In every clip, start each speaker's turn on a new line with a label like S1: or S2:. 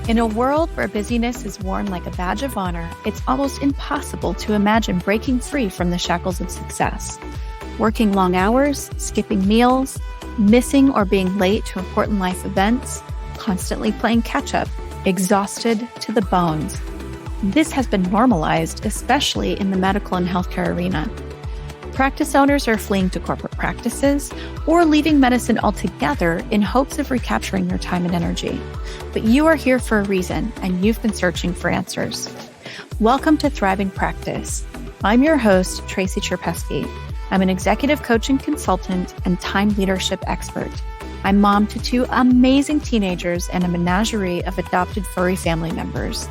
S1: In a world where busyness is worn like a badge of honor, it's almost impossible to imagine breaking free from the shackles of success. Working long hours, skipping meals, missing or being late to important life events, constantly playing catch-up, exhausted to the bones. This has been normalized, especially in the medical and healthcare arena. Practice owners are fleeing to corporate practices or leaving medicine altogether in hopes of recapturing their time and energy. But you are here for a reason, and you've been searching for answers. Welcome to Thriving Practice. I'm your host, Tracy Cherpesky. I'm an executive coach and consultant and time leadership expert. I'm mom to two amazing teenagers and a menagerie of adopted furry family members.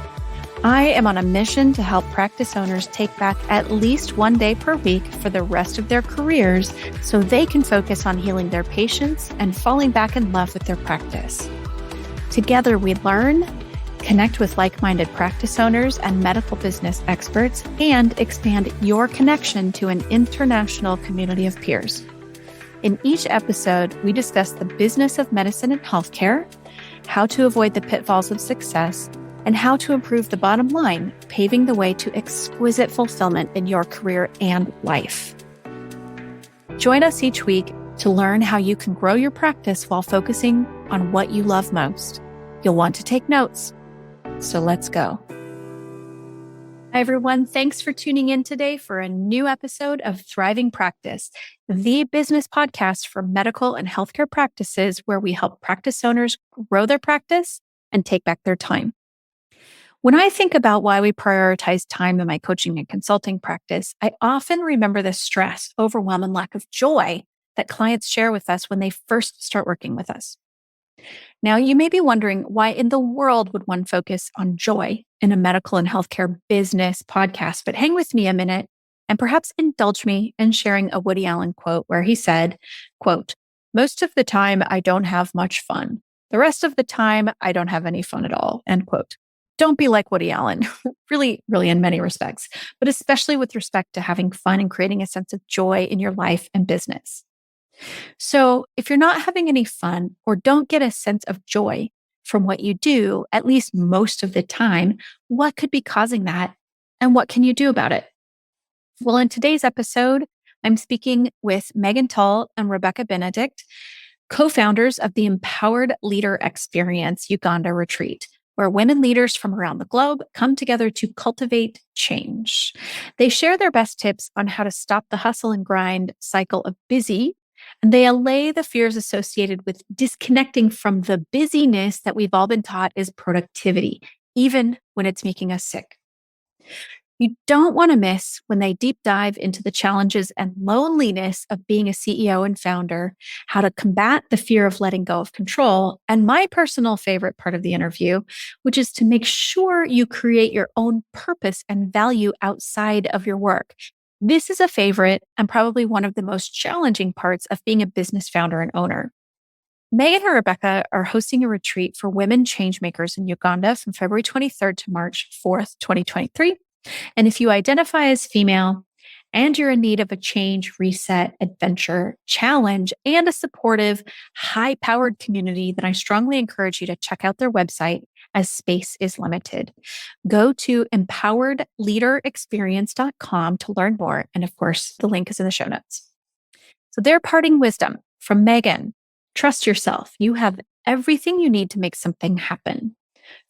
S1: I am on a mission to help practice owners take back at least one day per week for the rest of their careers so they can focus on healing their patients and falling back in love with their practice. Together we learn, connect with like-minded practice owners and medical business experts, and expand your connection to an international community of peers. In each episode, we discuss the business of medicine and healthcare, how to avoid the pitfalls of success, and how to improve the bottom line, paving the way to exquisite fulfillment in your career and life. Join us each week to learn how you can grow your practice while focusing on what you love most. You'll want to take notes. So let's go. Hi, everyone. Thanks for tuning in today for a new episode of Thriving Practice, the business podcast for medical and healthcare practices where we help practice owners grow their practice and take back their time. When I think about why we prioritize time in my coaching and consulting practice, I often remember the stress, overwhelm, and lack of joy that clients share with us when they first start working with us. Now, you may be wondering why in the world would one focus on joy in a medical and healthcare business podcast, but hang with me a minute and perhaps indulge me in sharing a Woody Allen quote where he said, quote, "Most of the time, I don't have much fun. The rest of the time, I don't have any fun at all," end quote. Don't be like Woody Allen, really in many respects, but especially with respect to having fun and creating a sense of joy in your life and business. So if you're not having any fun or don't get a sense of joy from what you do, at least most of the time, what could be causing that and what can you do about it? Well, in today's episode, I'm speaking with Megan Tull and Rebecca Binnendyk, co-founders of the Empowered Leader Experience Uganda Retreat, where women leaders from around the globe come together to cultivate change. They share their best tips on how to stop the hustle and grind cycle of busy, and they allay the fears associated with disconnecting from the busyness that we've all been taught is productivity, even when it's making us sick. You don't want to miss when they deep dive into the challenges and loneliness of being a CEO and founder, how to combat the fear of letting go of control, and my personal favorite part of the interview, which is to make sure you create your own purpose and value outside of your work. This is a favorite and probably one of the most challenging parts of being a business founder and owner. Megan and Rebecca are hosting a retreat for women changemakers in Uganda from February 23rd to March 4th, 2023. And if you identify as female and you're in need of a change, reset, adventure, challenge, and a supportive, high-powered community, then I strongly encourage you to check out their website as space is limited. Go to empoweredleaderexperience.com to learn more. And of course, the link is in the show notes. So their parting wisdom from Megan: trust yourself. You have everything you need to make something happen.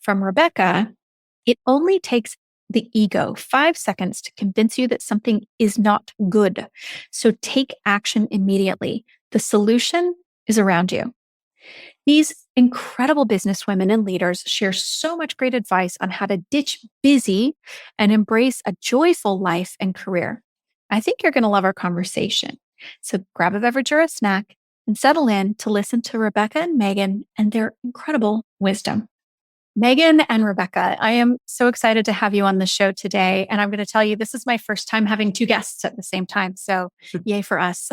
S1: From Rebecca: it only takes the ego 5 seconds to convince you that something is not good. So take action immediately. The solution is around you. These incredible businesswomen and leaders share so much great advice on how to ditch busy and embrace a joyful life and career. I think you're going to love our conversation. So grab a beverage or a snack and settle in to listen to Rebecca and Megan and their incredible wisdom. Megan and Rebecca, I am so excited to have you on the show today. And I'm going to tell you, this is my first time having two guests at the same time. So yay for us.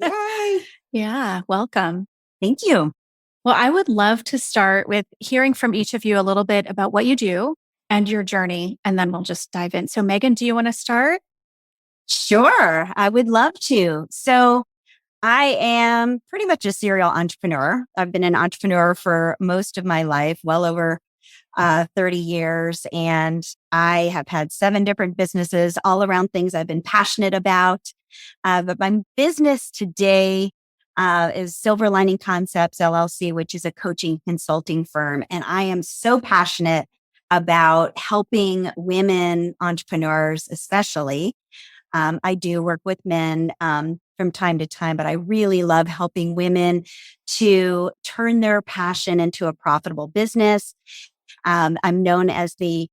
S2: Yay.
S1: Yeah, welcome.
S2: Thank you.
S1: Well, I would love to start with hearing from each of you a little bit about what you do and your journey, and then we'll just dive in. So Megan, do you want to start?
S2: Sure, I would love to. So I am pretty much a serial entrepreneur. I've been an entrepreneur for most of my life, well over 30 years. And I have had 7 different businesses all around things I've been passionate about. But my business today is Silver Lining Concepts LLC, which is a coaching consulting firm. And I am so passionate about helping women entrepreneurs, especially. I do work with men from time to time, but I really love helping women to turn their passion into a profitable business. I'm known as the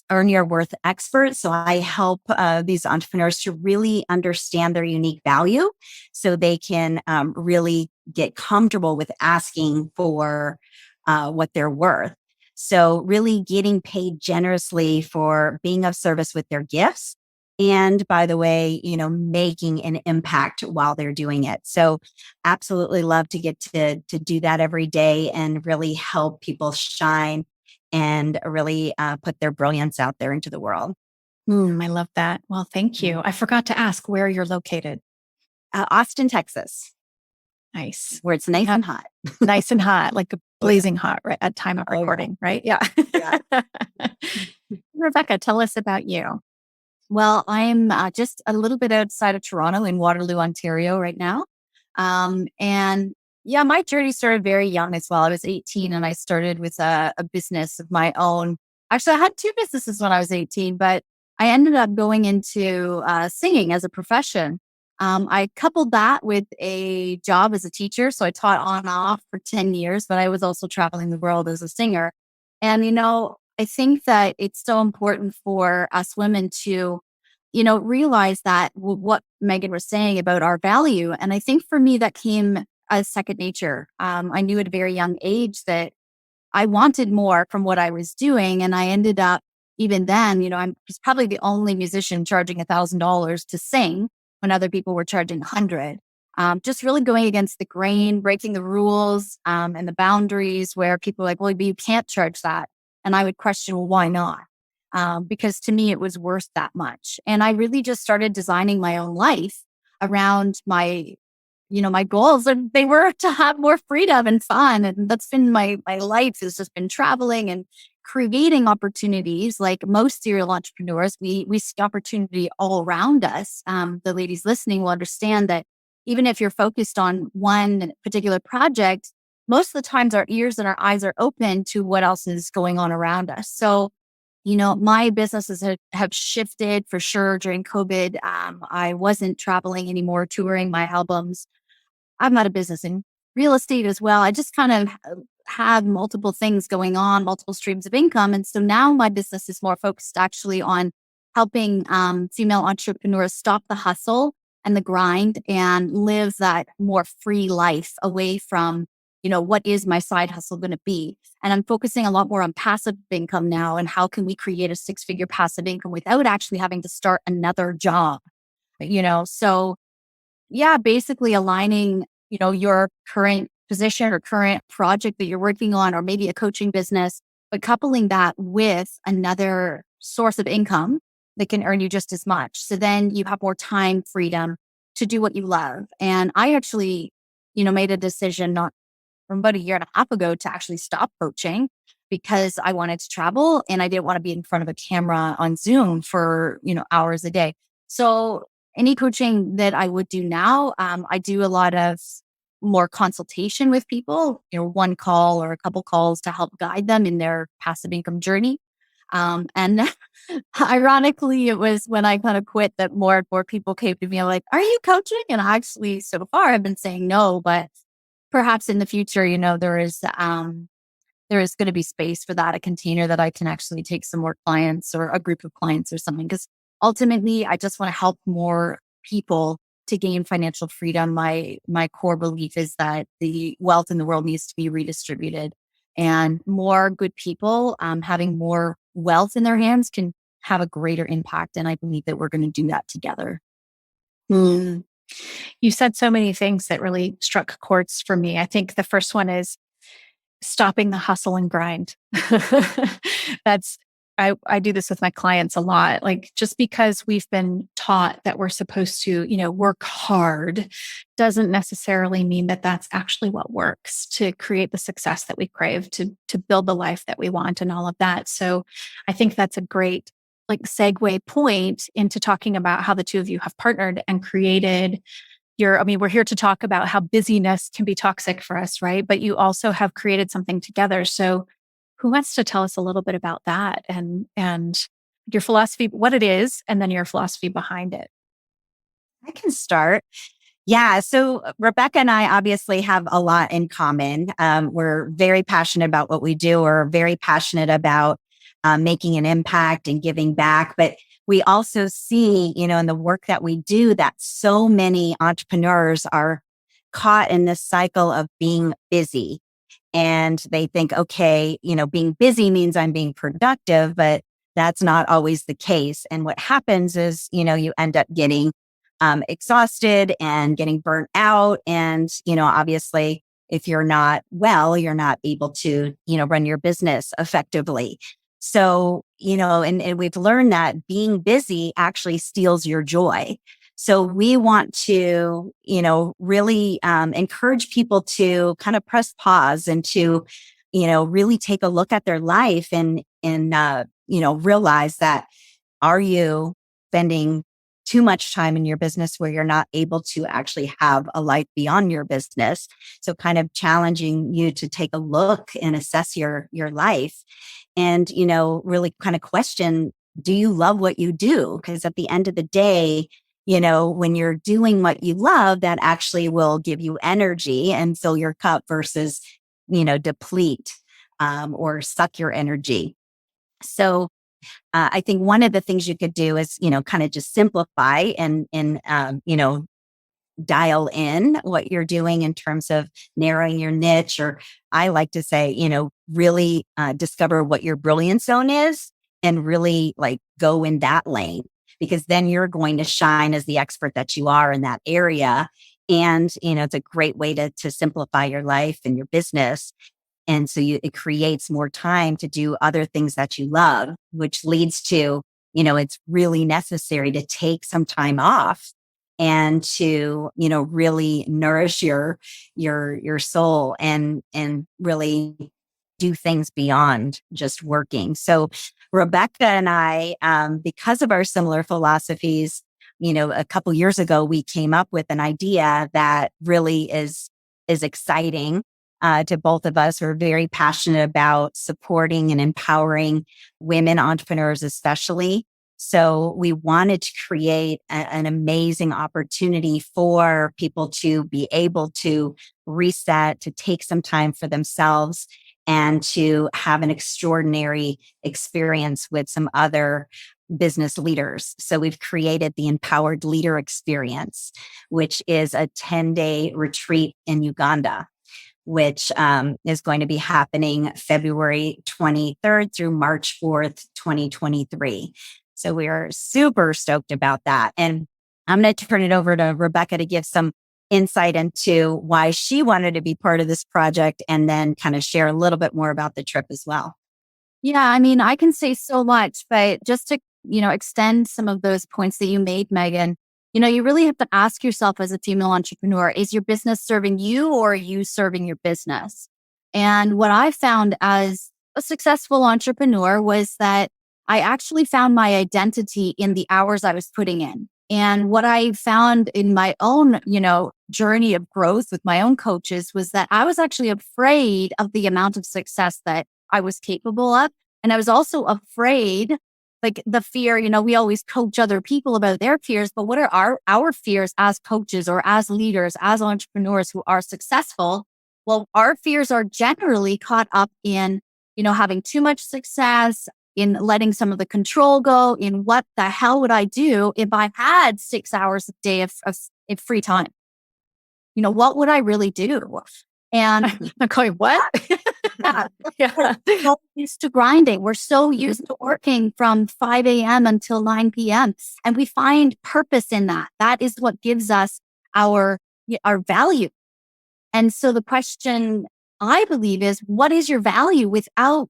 S2: earn your worth expert. So I help these entrepreneurs to really understand their unique value so they can really get comfortable with asking for what they're worth. So really getting paid generously for being of service with their gifts. And by the way, making an impact while they're doing it. So absolutely love to get to do that every day and really help people shine and really put their brilliance out there into the world.
S1: I love that. Well, thank you. I forgot to ask where you're located.
S2: Austin, Texas,
S1: Nice.
S2: where it's nice and hot.
S1: Nice and hot, like blazing hot right at time of
S2: Oh, yeah.
S1: recording, right? Yeah.
S2: Yeah.
S1: Rebecca, tell us about you.
S3: Well, I'm just a little bit outside of Toronto in Waterloo, Ontario right now. And yeah, my journey started very young as well. I was 18 and I started with a business of my own. Actually, I had 2 businesses when I was 18, but I ended up going into singing as a profession. I coupled that with a job as a teacher. So I taught on and off for 10 years, but I was also traveling the world as a singer. And, I think that it's so important for us women to, realize that what Megan was saying about our value. And I think for me, that came as second nature. I knew at a very young age that I wanted more from what I was doing. And I ended up, even then, I was probably the only musician charging $1,000 to sing when other people were charging 100. Just really going against the grain, breaking the rules and the boundaries where people were like, well, you can't charge that. And I would question, well, why not? Because to me, it was worth that much. And I really just started designing my own life around my goals. And they were to have more freedom and fun. And that's been my life, has just been traveling and creating opportunities. Like most serial entrepreneurs, we see opportunity all around us. The ladies listening will understand that even if you're focused on one particular project, most of the times our ears and our eyes are open to what else is going on around us. So, my businesses have shifted for sure during COVID. I wasn't traveling anymore, touring my albums. I've got a business in real estate as well. I just kind of have multiple things going on, multiple streams of income. And so now my business is more focused actually on helping female entrepreneurs stop the hustle and the grind and live that more free life away from what is my side hustle going to be? And I'm focusing a lot more on passive income now and how can we create a 6-figure passive income without actually having to start another job, So yeah, basically aligning, your current position or current project that you're working on, or maybe a coaching business, but coupling that with another source of income that can earn you just as much. So then you have more time freedom to do what you love. And I actually, made a decision not from about a year and a half ago to actually stop coaching because I wanted to travel and I didn't want to be in front of a camera on Zoom for, hours a day. So any coaching that I would do now, I do a lot of more consultation with people, one call or a couple calls to help guide them in their passive income journey. And ironically, it was when I kind of quit that more and more people came to me like, are you coaching? And I actually, so far I've been saying no, but perhaps in the future, there is going to be space for that, a container that I can actually take some more clients or a group of clients or something. Because ultimately, I just want to help more people to gain financial freedom. My core belief is that the wealth in the world needs to be redistributed, and more good people having more wealth in their hands can have a greater impact. And I believe that we're going to do that together.
S1: You said so many things that really struck chords for me. I think the first one is stopping the hustle and grind. That's I do this with my clients a lot. Like, just because we've been taught that we're supposed to, work hard doesn't necessarily mean that that's actually what works to create the success that we crave, to build the life that we want and all of that. So I think that's a great segue point into talking about how the two of you have partnered and created we're here to talk about how busyness can be toxic for us, right? But you also have created something together. So who wants to tell us a little bit about that and your philosophy, what it is, and then your philosophy behind it?
S2: I can start. Yeah. So Rebecca and I obviously have a lot in common. We're very passionate about what we do. We're very passionate about making an impact and giving back. But we also see, in the work that we do, that so many entrepreneurs are caught in this cycle of being busy. And they think, okay, being busy means I'm being productive, but that's not always the case. And what happens is, you end up getting exhausted and getting burnt out. And, obviously, if you're not well, you're not able to, run your business effectively. So, and we've learned that being busy actually steals your joy. So we want to, really encourage people to kind of press pause and to, really take a look at their life and realize that, are you spending too much time in your business where you're not able to actually have a life beyond your business? So kind of challenging you to take a look and assess your life and, really kind of question, do you love what you do? Because at the end of the day, when you're doing what you love, that actually will give you energy and fill your cup versus, deplete or suck your energy. So I think one of the things you could do is, kind of just simplify and dial in what you're doing in terms of narrowing your niche, or I like to say, really discover what your brilliance zone is and really go in that lane, because then you're going to shine as the expert that you are in that area. And, it's a great way to simplify your life and your business. And so it creates more time to do other things that you love, which leads to, it's really necessary to take some time off and to, really nourish your soul and really do things beyond just working. So Rebecca and I, because of our similar philosophies, a couple years ago, we came up with an idea that really is exciting to both of us. We're very passionate about supporting and empowering women entrepreneurs, especially. So we wanted to create an amazing opportunity for people to be able to reset, to take some time for themselves, and to have an extraordinary experience with some other business leaders. So we've created the Empowered Leader Experience, which is a 10-day retreat in Uganda, which is going to be happening February 23rd through March 4th, 2023. So we are super stoked about that. And I'm going to turn it over to Rebecca to give some insight into why she wanted to be part of this project, and then kind of share a little bit more about the trip as well.
S3: Yeah, I mean, I can say so much, but just to, extend some of those points that you made, Megan, you really have to ask yourself as a female entrepreneur, is your business serving you or are you serving your business? And what I found as a successful entrepreneur was that I actually found my identity in the hours I was putting in. And what I found in my own, journey of growth with my own coaches was that I was actually afraid of the amount of success that I was capable of. And I was also afraid, the fear, we always coach other people about their fears, but what are our fears as coaches or as leaders, as entrepreneurs who are successful? Well, our fears are generally caught up in, having too much success, in letting some of the control go, in what the hell would I do if I had 6 hours a day of free time? What would I really do? And
S1: I'm going, what?
S3: yeah. We're so used to grinding. We're so used to working from 5 a.m. until 9 p.m. And we find purpose in that. That is what gives us our value. And so the question, I believe, is what is your value without,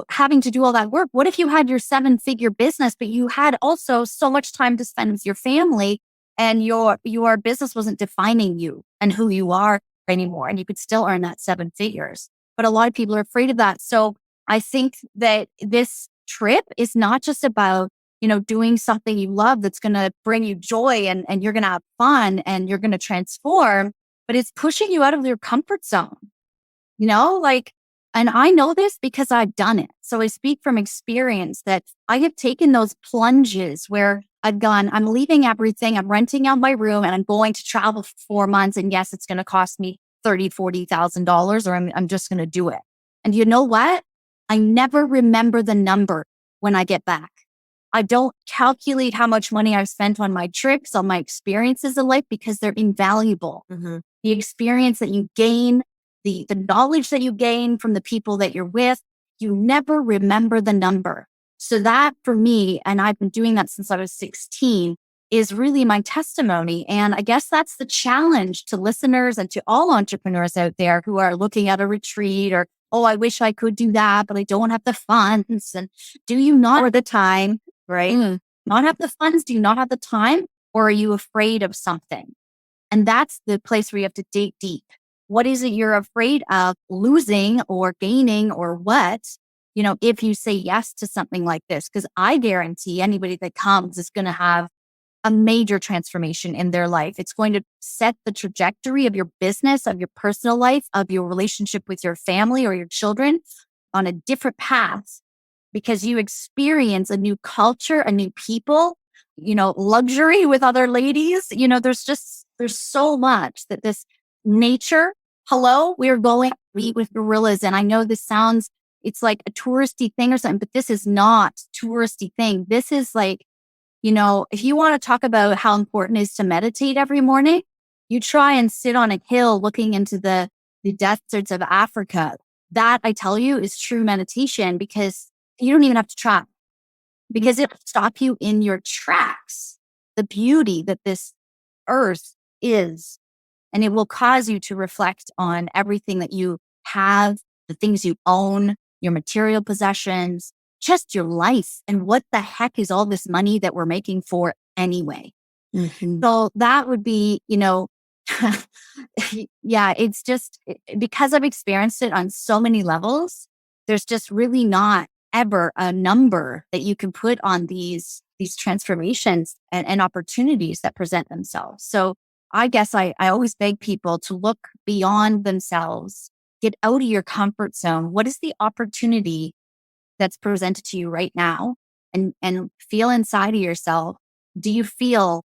S3: having to do all that work? What if you had your 7-figure business, but you had also so much time to spend with your family and your business wasn't defining you and who you are anymore, and you could still earn that 7 figures? But a lot of people are afraid of that. So I think that this trip is not just about, doing something you love that's going to bring you joy and you're going to have fun and you're going to transform, but it's pushing you out of your comfort zone, and I know this because I've done it. So I speak from experience that I have taken those plunges where I've gone, I'm leaving everything, I'm renting out my room and I'm going to travel for 4 months. And yes, it's going to cost me $30,000-$40,000, or I'm just going to do it. And you know what? I never remember the number when I get back. I don't calculate how much money I've spent on my trips, on my experiences in life, because they're invaluable.
S2: Mm-hmm.
S3: The experience that you gain, the knowledge that you gain from the people that you're with, you never remember the number. So that for me, and I've been doing that since I was 16, is really my testimony. And I guess that's the challenge to listeners and to all entrepreneurs out there who are looking at a retreat or, oh, I wish I could do that, but I don't have the funds. And do you not,
S2: Or the time, right?
S3: Not have the funds? Do you not have the time? Or are you afraid of something? And that's the place where you have to dig deep. What is it you're afraid of losing or gaining, or what, if you say yes to something like this? Because I guarantee anybody that comes is going to have a major transformation in their life. It's going to set the trajectory of your business, of your personal life, of your relationship with your family or your children on a different path, because you experience a new culture, a new people, luxury with other ladies. There's so much that this nature. Hello, we are going to meet with gorillas. And I know this sounds, it's like a touristy thing or something, but this is not a touristy thing. This is like, if you want to talk about how important it is to meditate every morning, you try and sit on a hill looking into the deserts of Africa. That, I tell you, is true meditation, because you don't even have to try, because it'll stop you in your tracks. The beauty that this earth is. And it will cause you to reflect on everything that you have, the things you own, your material possessions, just your life. And what the heck is all this money that we're making for anyway?
S2: Mm-hmm.
S3: So that would be, yeah, it's just because I've experienced it on so many levels. There's just really not ever a number that you can put on these transformations and opportunities that present themselves. So I guess I always beg people to look beyond themselves, get out of your comfort zone. What is the opportunity that's presented to you right now? And feel inside of yourself. Do you feel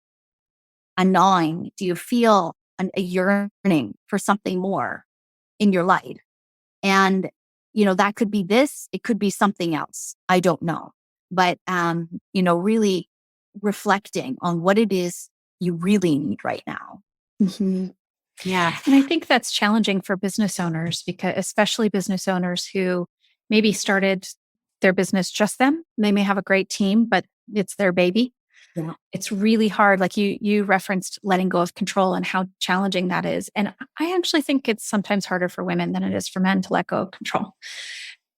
S3: a gnawing? Do you feel a yearning for something more in your life? And, that could be this, it could be something else. I don't know. But, really reflecting on what it is you really need right now.
S2: Mm-hmm. Yeah.
S1: And I think that's challenging for business owners, because especially business owners who maybe started their business just them. They may have a great team, but it's their baby.
S2: Yeah.
S1: It's really hard. Like you referenced letting go of control and how challenging that is. And I actually think it's sometimes harder for women than it is for men to let go of control.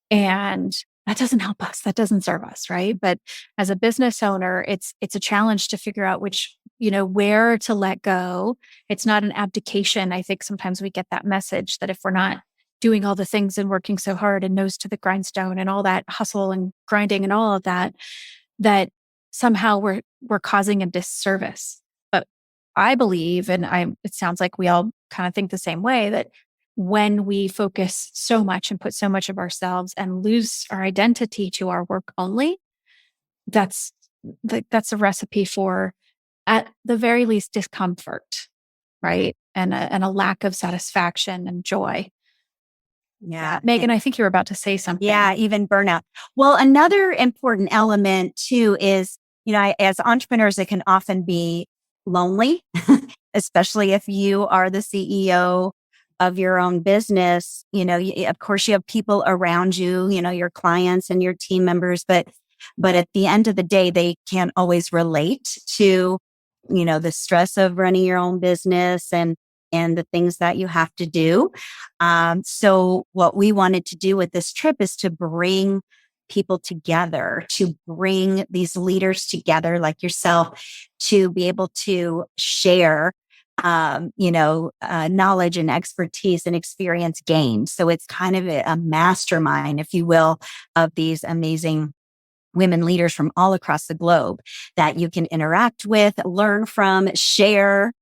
S1: And that doesn't help us. That doesn't serve us, right? But as a business owner, it's a challenge to figure out which, where to let go. It's not an abdication. I think sometimes we get that message that if we're not doing all the things and working so hard and nose to the grindstone and all that hustle and grinding and all of that, that somehow we're causing a disservice. But I believe, and it sounds like we all kind of think the same way, that when we focus so much and put so much of ourselves and lose our identity to our work only, that's a recipe for, at the very least, discomfort, right? And a lack of satisfaction and joy.
S2: Yeah.
S1: Megan, I think you were about to say something.
S2: Yeah, even burnout. Well, another important element too is, as entrepreneurs, it can often be lonely, especially if you are the CEO of your own business. Of course you have people around you, your clients and your team members, but at the end of the day, they can't always relate to, the stress of running your own business. And and the things that you have to do. So what we wanted to do with this trip is to bring people together, to bring these leaders together like yourself, to be able to share knowledge and expertise and experience gained. So it's kind of a mastermind, if you will, of these amazing women leaders from all across the globe that you can interact with, learn from, share,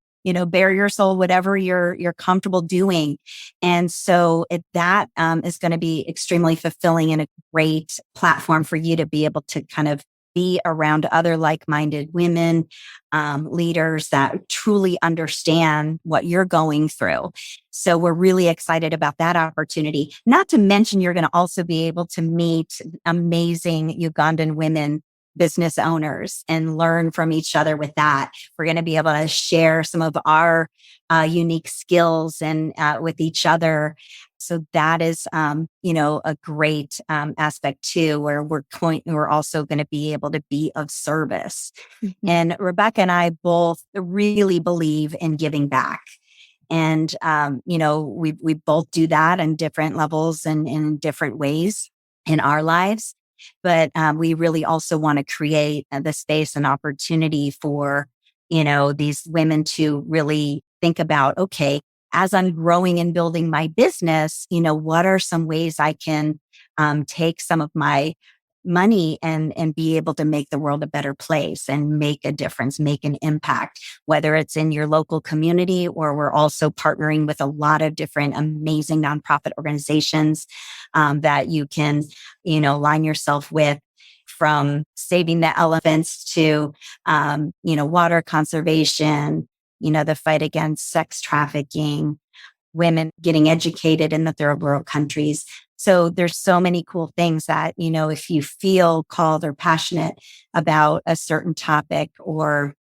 S2: bare your soul, whatever you're comfortable doing. And so that is going to be extremely fulfilling and a great platform for you to be able to kind of be around other like-minded women, leaders that truly understand what you're going through. So we're really excited about that opportunity. Not to mention, you're going to also be able to meet amazing Ugandan women business owners and learn from each other with that. We're going to be able to share some of our unique skills and with each other. So that is, a great aspect too, where we're also going to be able to be of service. Mm-hmm. And Rebecca and I both really believe in giving back. And, we both do that in different levels and in different ways in our lives. But we really also want to create the space and opportunity for, these women to really think about, okay, as I'm growing and building my business, what are some ways I can take some of my money and be able to make the world a better place and make a difference, make an impact, whether it's in your local community, or we're also partnering with a lot of different amazing nonprofit organizations that you can, line yourself with, from saving the elephants to, water conservation, the fight against sex trafficking, women getting educated in the third world countries. So there's so many cool things that, if you feel called or passionate about a certain topic or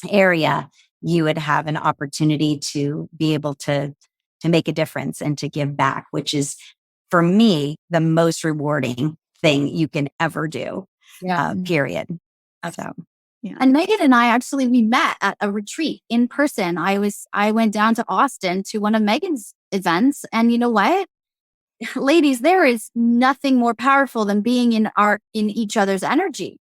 S2: area, you would have an opportunity to be able to make a difference and to give back, which is, for me, the most rewarding thing you can ever do, period. So.
S3: Yeah. And Megan and I we met at a retreat in person. I went down to Austin to one of Megan's events, and you know what? Ladies, there is nothing more powerful than being in each other's energy.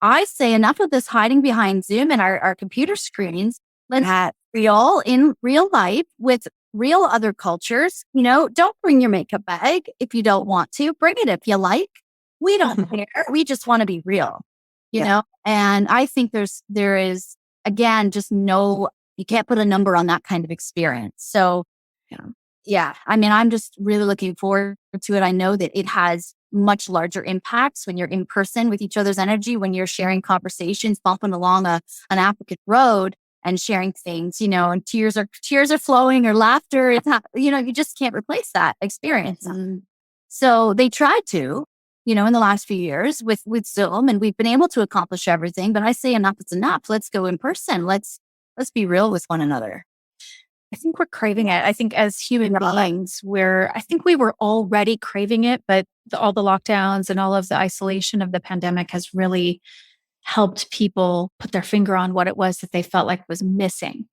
S3: I say enough of this hiding behind Zoom and our computer screens. Let's real in real life with real other cultures. Don't bring your makeup bag if you don't want to. Bring it if you like. We don't care. We just want to be real, you know? And I think there is, again, you can't put a number on that kind of experience. So, yeah, I'm just really looking forward to it. I know that it has much larger impacts when you're in person with each other's energy, when you're sharing conversations, bumping along an applicant road and sharing things, and tears are flowing or laughter. It's not, you just can't replace that experience. So they tried to, in the last few years with Zoom, and we've been able to accomplish everything. But I say enough is enough. Let's go in person. Let's be real with one another.
S1: I think we're craving it. I think as human beings, I think we were already craving it, but all the lockdowns and all of the isolation of the pandemic has really helped people put their finger on what it was that they felt like was missing,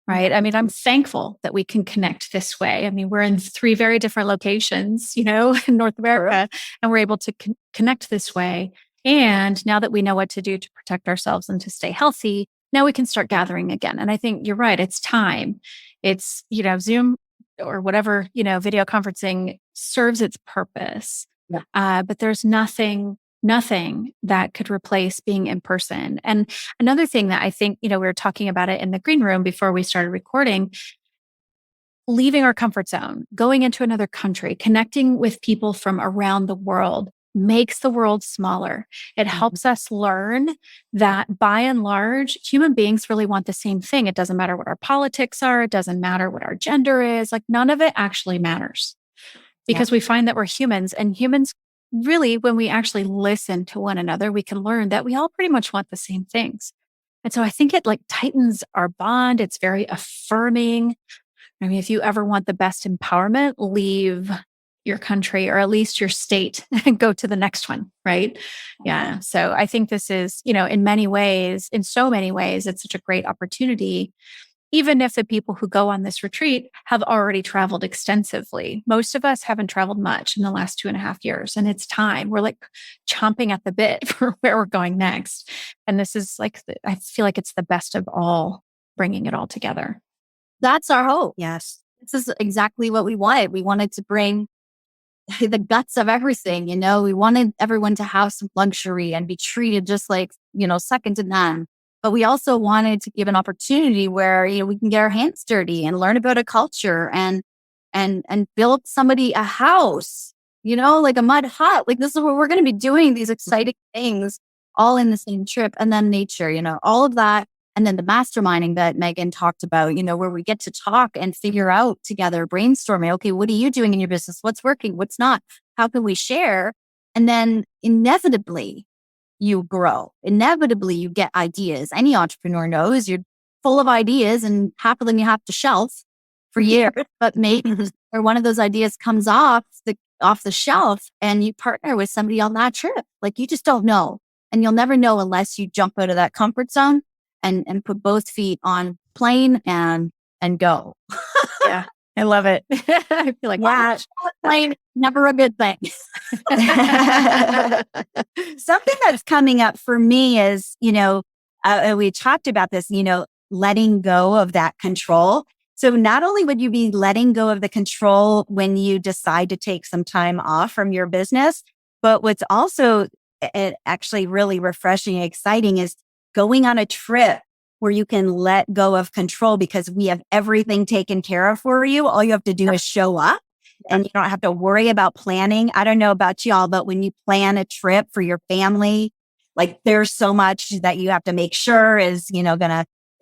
S1: right? I'm thankful that we can connect this way. We're in 3 very different locations, in North America, and we're able to connect this way. And now that we know what to do to protect ourselves and to stay healthy, now we can start gathering again. And I think you're right. It's time. It's, Zoom or whatever, video conferencing serves its purpose. Yeah. But there's nothing that could replace being in person. And another thing that I think, we were talking about it in the green room before we started recording, leaving our comfort zone, going into another country, connecting with people from around the world makes the world smaller. It helps us learn that by and large, human beings really want the same thing. It doesn't matter what our politics are. It doesn't matter what our gender is. Like, none of it actually matters, because we find that we're humans, and humans really, when we actually listen to one another, we can learn that we all pretty much want the same things. And so I think it tightens our bond. It's very affirming. If you ever want the best empowerment, leave your country, or at least your state, and go to the next one, right? Yeah. So I think this is, in so many ways, it's such a great opportunity even if the people who go on this retreat have already traveled extensively. Most of us haven't traveled much in the last 2.5 years, and it's time. We're like chomping at the bit for where we're going next. And this is like, I feel like it's the best of all, bringing it all together.
S3: That's our hope.
S2: Yes.
S3: This is exactly what we wanted. We wanted to bring the guts of everything. We wanted everyone to have some luxury and be treated just like, second to none. But we also wanted to give an opportunity where, we can get our hands dirty and learn about a culture and build somebody a house, like a mud hut. Like, this is what we're going to be doing, these exciting things all in the same trip. And then nature, all of that. And then the masterminding that Megan talked about, where we get to talk and figure out together, brainstorming. Okay, what are you doing in your business? What's working? What's not? How can we share? And then inevitably, you grow. Inevitably, you get ideas. Any entrepreneur knows you're full of ideas, and half of them you have to shelf for years. But maybe or one of those ideas comes off the shelf, and you partner with somebody on that trip. Like, you just don't know, and you'll never know unless you jump out of that comfort zone and put both feet on plane and go.
S1: Yeah. I love it. I feel like,
S2: Yeah.
S3: Plane, never a good thing.
S2: Something that's coming up for me is, we talked about this, letting go of that control. So not only would you be letting go of the control when you decide to take some time off from your business, but what's also actually really refreshing and exciting is going on a trip where you can let go of control, because we have everything taken care of for you. All you have to do is show up, and you don't have to worry about planning. I don't know about y'all, but when you plan a trip for your family, like, there's so much that you have to make sure is,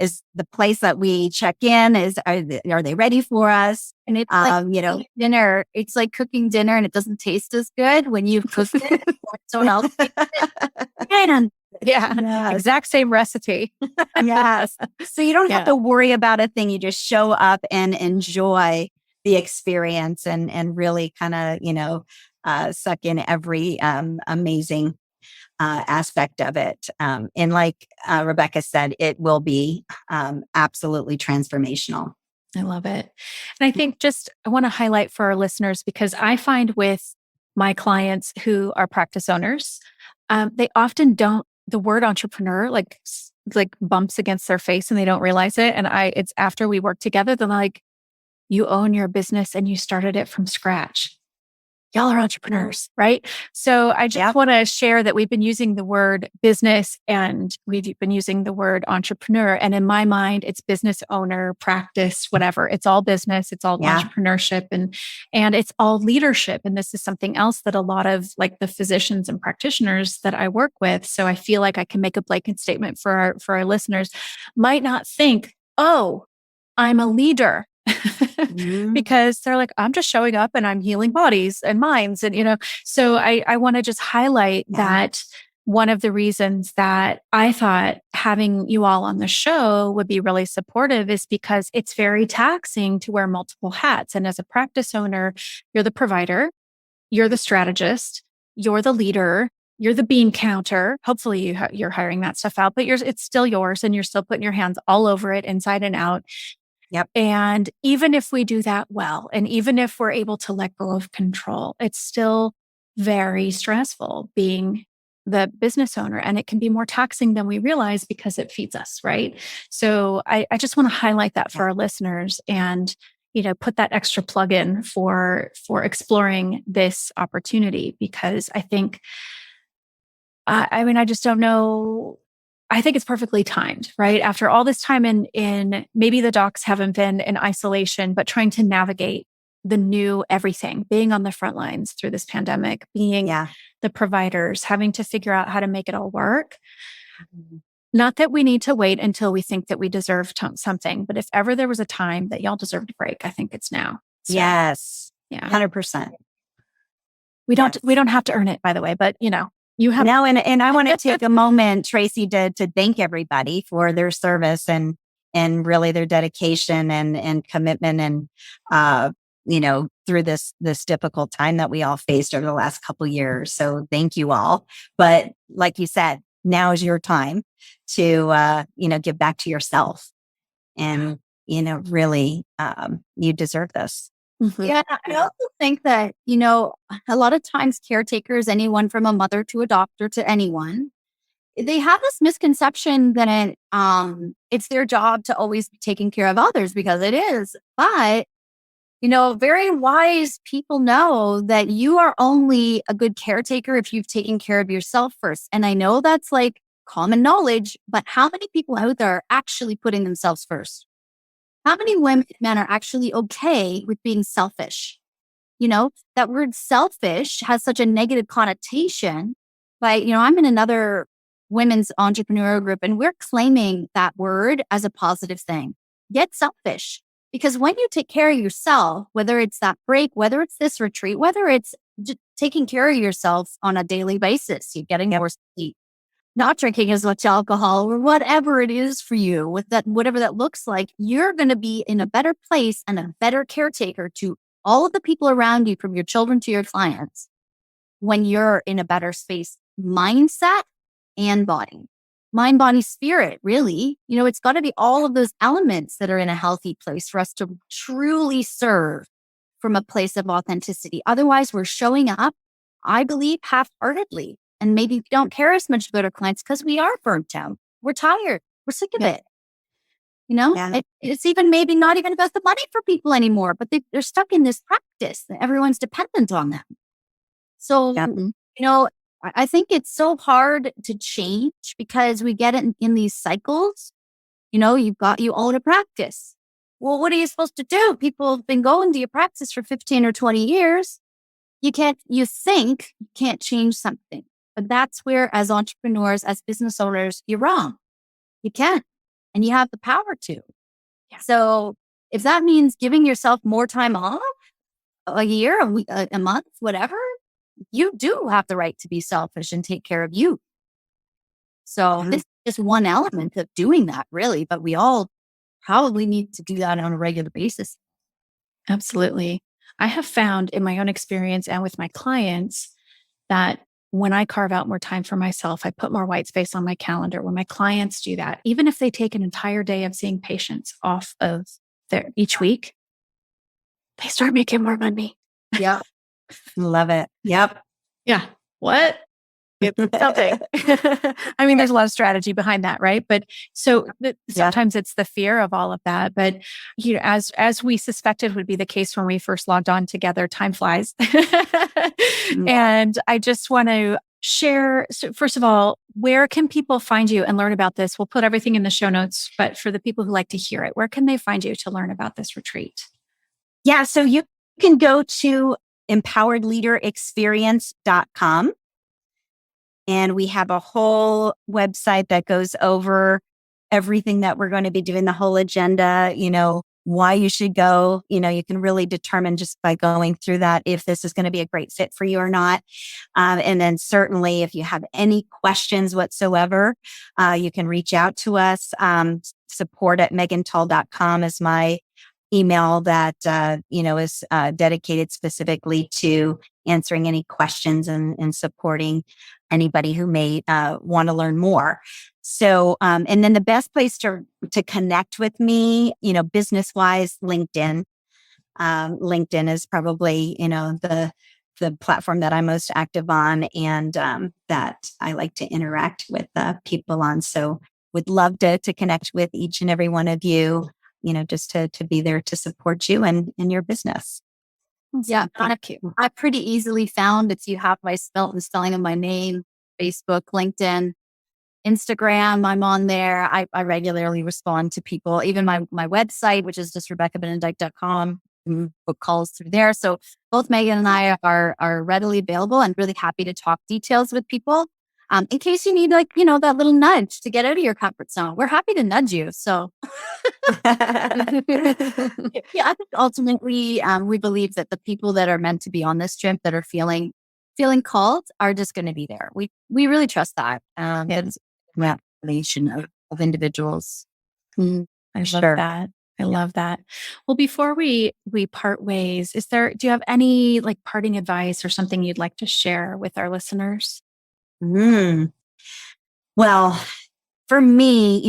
S2: is the place that we check in, are they ready for us?
S3: And it's like dinner. It's like cooking dinner, and it doesn't taste as good when you've cooked it or someone else makes it.
S1: Yeah. Yes. Exact same recipe.
S2: Yes. So you don't have to worry about a thing. You just show up and enjoy the experience and really kind of, suck in every amazing aspect of it. And like Rebecca said, it will be absolutely transformational.
S1: I love it. And I think I want to highlight for our listeners, because I find with my clients who are practice owners, they often don't, the word entrepreneur like bumps against their face and they don't realize it. And it's after we work together, they're like, you own your business and you started it from scratch. Y'all are entrepreneurs, right? So I just want to share that we've been using the word business and we've been using the word entrepreneur. And in my mind, it's business owner, practice, whatever. It's all business. It's all entrepreneurship and it's all leadership. And this is something else that a lot of like the physicians and practitioners that I work with. So I feel like I can make a blanket statement for our listeners might not think, oh, I'm a leader. Because they're like, I'm just showing up and I'm healing bodies and minds. And, so I want to just highlight that one of the reasons that I thought having you all on the show would be really supportive is because it's very taxing to wear multiple hats. And as a practice owner, you're the provider, you're the strategist, you're the leader, you're the bean counter. Hopefully you're hiring that stuff out, but it's still yours and you're still putting your hands all over it inside and out.
S2: Yep.
S1: And even if we do that well, and even if we're able to let go of control, it's still very stressful being the business owner. And it can be more taxing than we realize because it feeds us, right? So I just want to highlight that for our listeners and, put that extra plug in for exploring this opportunity, because I think, I just don't know. I think it's perfectly timed, right? After all this time in maybe the docs haven't been in isolation, but trying to navigate the new everything, being on the front lines through this pandemic, being the providers, having to figure out how to make it all work. Not that we need to wait until we think that we deserve something, but if ever there was a time that y'all deserved a break, I think it's now. So,
S2: yes. Yeah. 100%.
S1: We don't have to earn it, by the way, but you have
S2: now, and I want to take a moment, Tracy, to thank everybody for their service and really their dedication and commitment and through this difficult time that we all faced over the last couple of years. So thank you all. But like you said, now is your time to give back to yourself and really, you deserve this.
S3: Yeah, I also think that, a lot of times caretakers, anyone from a mother to a doctor to anyone, they have this misconception that it's their job to always be taking care of others, because it is. But, very wise people know that you are only a good caretaker if you've taken care of yourself first. And I know that's like common knowledge, but how many people out there are actually putting themselves first? How many women and men are actually okay with being selfish? That word selfish has such a negative connotation. But, I'm in another women's entrepreneurial group, and we're claiming that word as a positive thing. Get selfish. Because when you take care of yourself, whether it's that break, whether it's this retreat, whether it's just taking care of yourself on a daily basis, you're getting more sleep, not drinking as much alcohol, or whatever it is for you, with that, whatever that looks like, you're going to be in a better place and a better caretaker to all of the people around you, from your children to your clients, when you're in a better space, mindset and body. Mind, body, spirit, really. It's got to be all of those elements that are in a healthy place for us to truly serve from a place of authenticity. Otherwise, we're showing up, I believe, half-heartedly. And maybe we don't care as much about our clients because we are burnt out. We're tired. We're sick of it. It's even maybe not even about the money for people anymore, but they're stuck in this practice that everyone's dependent on them. So, I think it's so hard to change because we get it in these cycles. You own a practice. Well, what are you supposed to do? People have been going to your practice for 15 or 20 years. You think you can't change something. But that's where, as entrepreneurs, as business owners, you're wrong. You can, and you have the power to. Yeah. So if that means giving yourself more time off, a year, a week, a month, whatever, you do have the right to be selfish and take care of you. So this is just one element of doing that, really. But we all probably need to do that on a regular basis.
S1: Absolutely. I have found in my own experience and with my clients that when I carve out more time for myself, I put more white space on my calendar. When my clients do that, even if they take an entire day of seeing patients off of each week, they start making more money.
S2: Yeah. Love it. Yep.
S1: Yeah. What? It's something. I mean, there's a lot of strategy behind that, right? But sometimes it's the fear of all of that. But as we suspected would be the case when we first logged on together, time flies. And I just want to share. So first of all, where can people find you and learn about this? We'll put everything in the show notes. But for the people who like to hear it, where can they find you to learn about this retreat?
S2: Yeah, so you can go to empoweredleaderexperience.com. And we have a whole website that goes over everything that we're going to be doing, the whole agenda, why you should go. You can really determine just by going through that if this is going to be a great fit for you or not. And then certainly if you have any questions whatsoever, you can reach out to us. support@megantull.com is my email that, is dedicated specifically to answering any questions and supporting anybody who may want to learn more. So, and then the best place to connect with me, business wise, LinkedIn. LinkedIn is probably, the platform that I'm most active on and that I like to interact with people on. So would love to connect with each and every one of you, just to be there to support you and in your business.
S3: Yeah, I pretty easily found if you have my spelling of my name, Facebook, LinkedIn, Instagram, I'm on there. I regularly respond to people, even my website, which is just RebeccaBinnendyk.com, book calls through there. So both Megan and I are readily available and really happy to talk details with people. In case you need that little nudge to get out of your comfort zone, we're happy to nudge you. So I think ultimately we believe that the people that are meant to be on this trip that are feeling called are just going to be there. We really trust that. It's a relation of individuals.
S1: I love that. I love that. Well, before we part ways, do you have any parting advice or something you'd like to share with our listeners?
S2: Well, for me,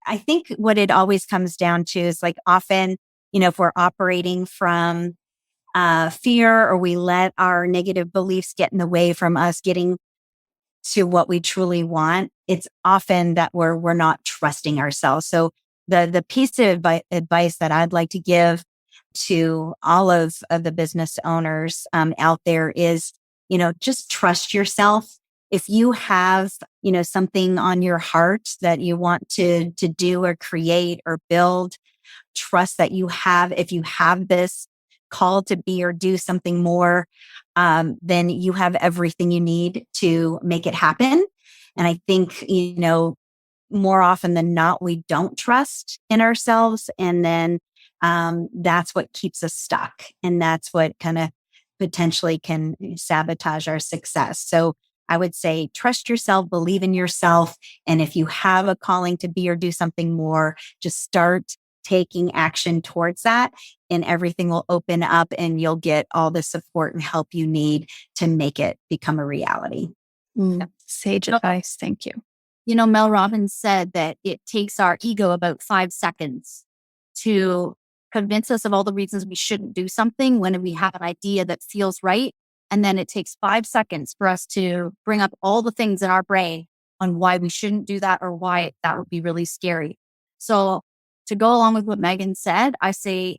S2: I think what it always comes down to is like often, if we're operating from fear, or we let our negative beliefs get in the way from us getting to what we truly want, it's often that we're not trusting ourselves. So the piece of advice that I'd like to give to all of the business owners out there is, just trust yourself. If you have, something on your heart that you want to do or create or build, trust that if you have this call to be or do something more, then you have everything you need to make it happen. And I think, more often than not, we don't trust in ourselves. And then that's what keeps us stuck. And that's what kind of potentially can sabotage our success. So I would say, trust yourself, believe in yourself. And if you have a calling to be or do something more, just start taking action towards that, and everything will open up and you'll get all the support and help you need to make it become a reality.
S1: Sage advice. Thank you.
S3: Mel Robbins said that it takes our ego about 5 seconds to convince us of all the reasons we shouldn't do something when we have an idea that feels right. And then it takes 5 seconds for us to bring up all the things in our brain on why we shouldn't do that or why that would be really scary. So to go along with what Megan said, I say,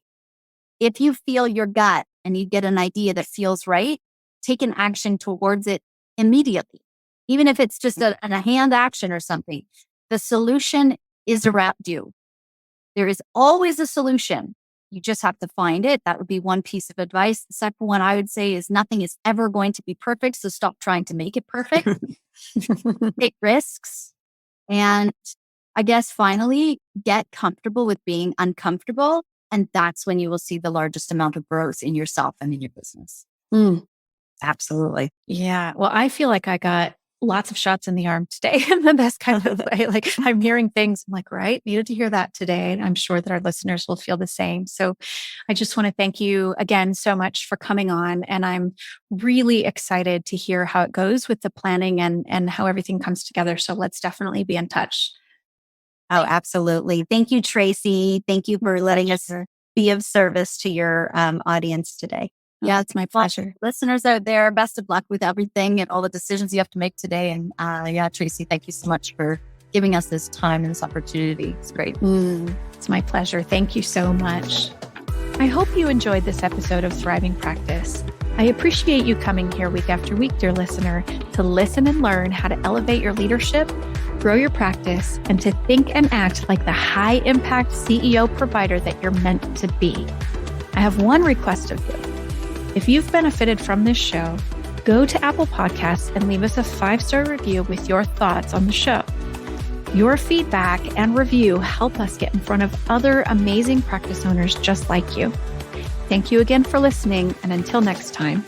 S3: if you feel your gut and you get an idea that feels right, take an action towards it immediately. Even if it's just a hand action or something, the solution is around you. There is always a solution. You just have to find it. That would be one piece of advice. The second one I would say is nothing is ever going to be perfect. So stop trying to make it perfect. Take risks. And I guess finally, get comfortable with being uncomfortable. And that's when you will see the largest amount of growth in yourself and in your business.
S2: Absolutely.
S1: Yeah. Well, I feel like I got lots of shots in the arm today in the best kind of way. Like I'm hearing things, I'm like, right, needed to hear that today. And I'm sure that our listeners will feel the same. So I just want to thank you again so much for coming on. And I'm really excited to hear how it goes with the planning and how everything comes together. So let's definitely be in touch.
S2: Oh, absolutely. Thank you, Tracy. Thank you for letting us be of service to your audience today.
S3: Yeah, it's my pleasure. Listeners out there, best of luck with everything and all the decisions you have to make today. And Tracy, thank you so much for giving us this time and this opportunity. It's great.
S1: It's my pleasure. Thank you so much. I hope you enjoyed this episode of Thriving Practice. I appreciate you coming here week after week, dear listener, to listen and learn how to elevate your leadership, grow your practice, and to think and act like the high-impact CEO provider that you're meant to be. I have one request of you. If you've benefited from this show, go to Apple Podcasts and leave us a 5-star review with your thoughts on the show. Your feedback and review help us get in front of other amazing practice owners just like you. Thank you again for listening, and until next time.